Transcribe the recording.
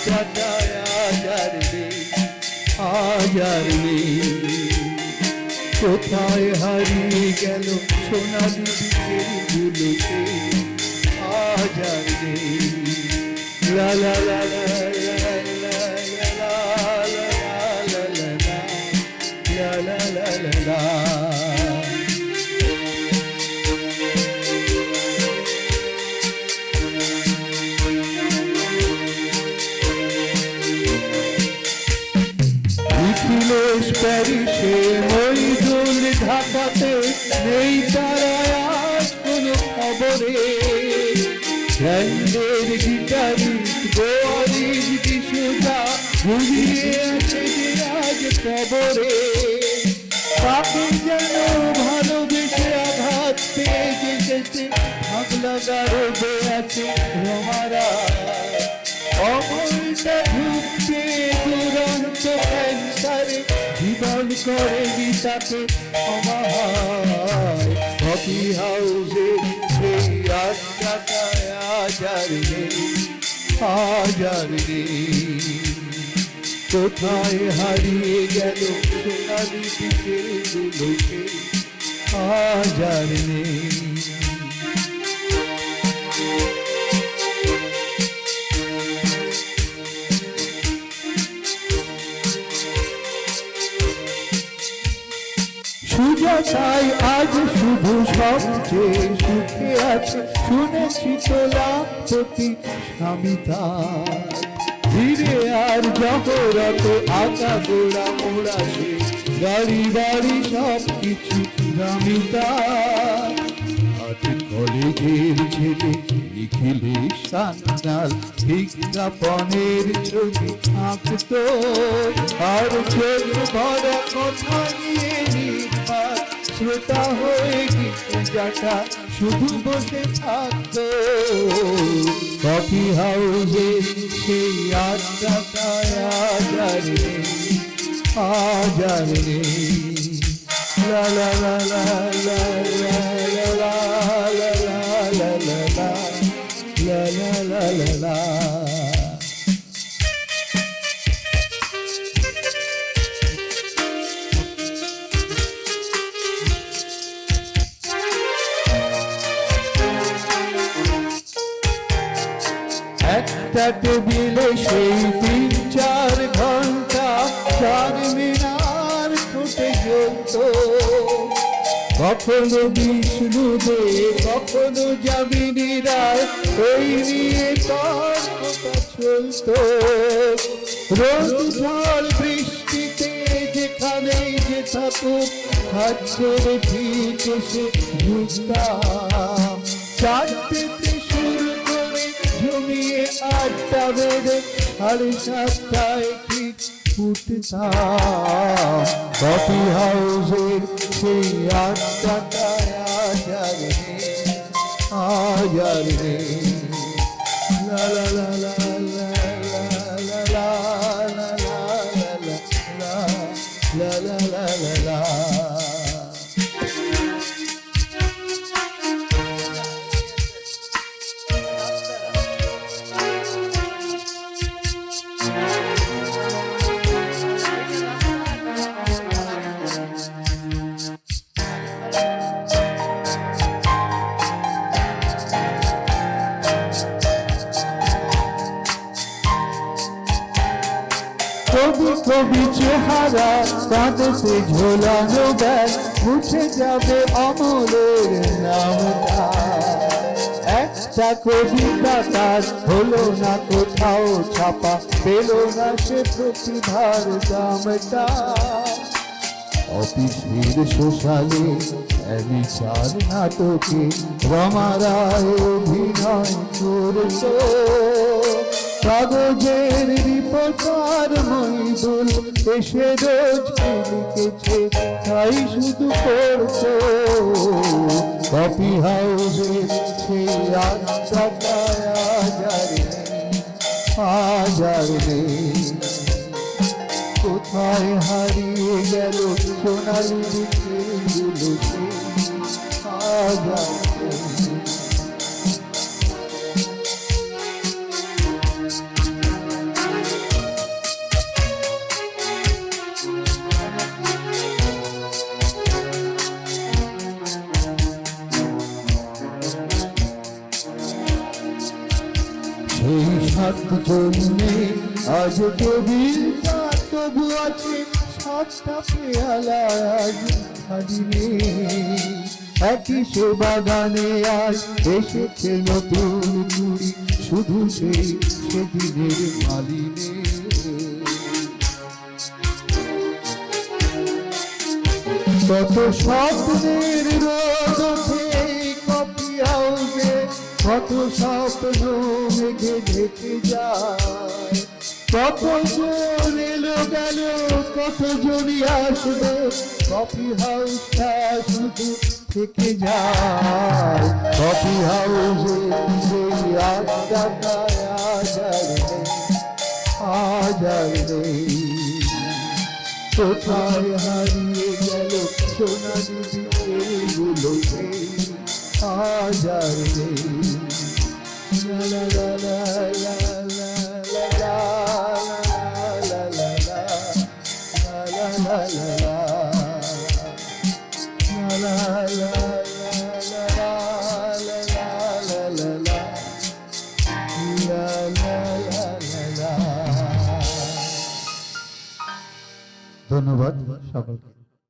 আড্ডাটায় আজার নেই, আজার নেই। কোথায় হারিয়ে গেল সোনালি বিকেল গুলোতে, আজার নেই। লা লা লা লা লা লা লা লা লা লা লা লা লা। নিখিলেশ প্যারিসে, মইদুল ঢাকাতে, নেই তারা আজ কোনো খবরে। ব্যান্ডের গিটারিস্ট গোয়ালিজ কিশোরা ঘুরিয়ে আছে যে আজ কবরে। তাকে যেন ভালোবেসে আঘাত পেয়ে যেতেছে, ভাগলা গারদে আছে রমারা। অমলটা ঢুকছে দুরন্ত ক্যান্সারে, জীবন করে তাকে অমায়। কফি হাউসে সেই আড্ডাটায় আজার নেই, আজার নেই। কোথায় হারিয়ে গেল সোনালি বিকেল গুলোতে, আজার নেই। সুজাতাই আজ শুধু সবচেয়ে সুখে আছে, শুনেছি তোলাপতি স্বামী তার। ধীরে আর জহরত আঁকা গোড়া মোড়া সে, গাড়ি বাড়ি সব কিছু দামি তার। আজ কলেজের ছেলে নিখিলেশ সান্যাল বিজ্ঞাপনের ছবি আঁকতো, আর চোখ ভরা কথা নিয়ে নির্বাক শ্রোতা হয়ে গীতটা শুধু বসে থাকতো। কফি হাউসে সেই আড্ডাটায় আজার নেই, আজার নেই। লা লা লা লা লা লা লা লা লা লা লা লা লা লা। একটা টেবিলে সেই 3-4 ঘন্টা চারমিনার ফুটে জ্বলত। কখনো বিষ্ণুদে, কখনো যামিনী রায়, ওই নিয়ে তর্কটা চলত। রোদ ঝড় বৃষ্টিতে যেখানেই যে থাকুক, হাত ছেড়ে ঠিক এসে ঢুকতাম। 4টেতে শুরু করে জমিয়ে 8টা বেড়ে 7:30টায় ঠিক উঠতাম। কফি হাউসের সেই আড্ডাটায় আজার নেই, আজার নেই। লা লা লা লা লা লা লা লা লা লা লা লা লা। কবি কবি চেহারা, কাঁধে ঝোলানো ব্যাগ, মুছে যাবে অমলের নামটা। একটা কবিতা তার হলো না কোথাও ছাপা, পেল না সে প্রতিভার দামটা। অফিসের সোশ্যালে অ্যামিচার নাটকে রমা রায় অভিনয় করত। কাগজের রিপোর্টার মইদুল এসে রোজ লিখেছে, তাই শুধু পড়তো। কফি হাউসে সেই আড্ডাটায় আজার নেই, আজার নেই। কোথায় হারিয়ে গেল সোনালি বিকেলগুলোতে, আজার নেই। রবীন্দ্রনাথ জন্মে আজ টেবিলটা তবু আছে সাতটা পেয়ালা আজ খালি নেই। একই সে বাগানে আজ এসেছে নতুন কুড়ি, শুধু সেই সেদিনের মালিনী। কত স্বপ্নের রোদ ওঠে কফি হাউসে, কত স্বপ্ন মেঘে ঢেকে যায়। কতজন এলো গেল, কতজনই আসবে, কফি হাউসটা শুধু থেকে যায়। কফি হাউসে সেই আড্ডাটায় আজ আর নেই, আজ আর নেই। কোথায় হারিয়ে গেল সোনালি দিনগুলো সেই আজ আর নেই। লা লা লা লা লা লা লা লা লা লা লা লা লা ধন্যবাদ সকলকে।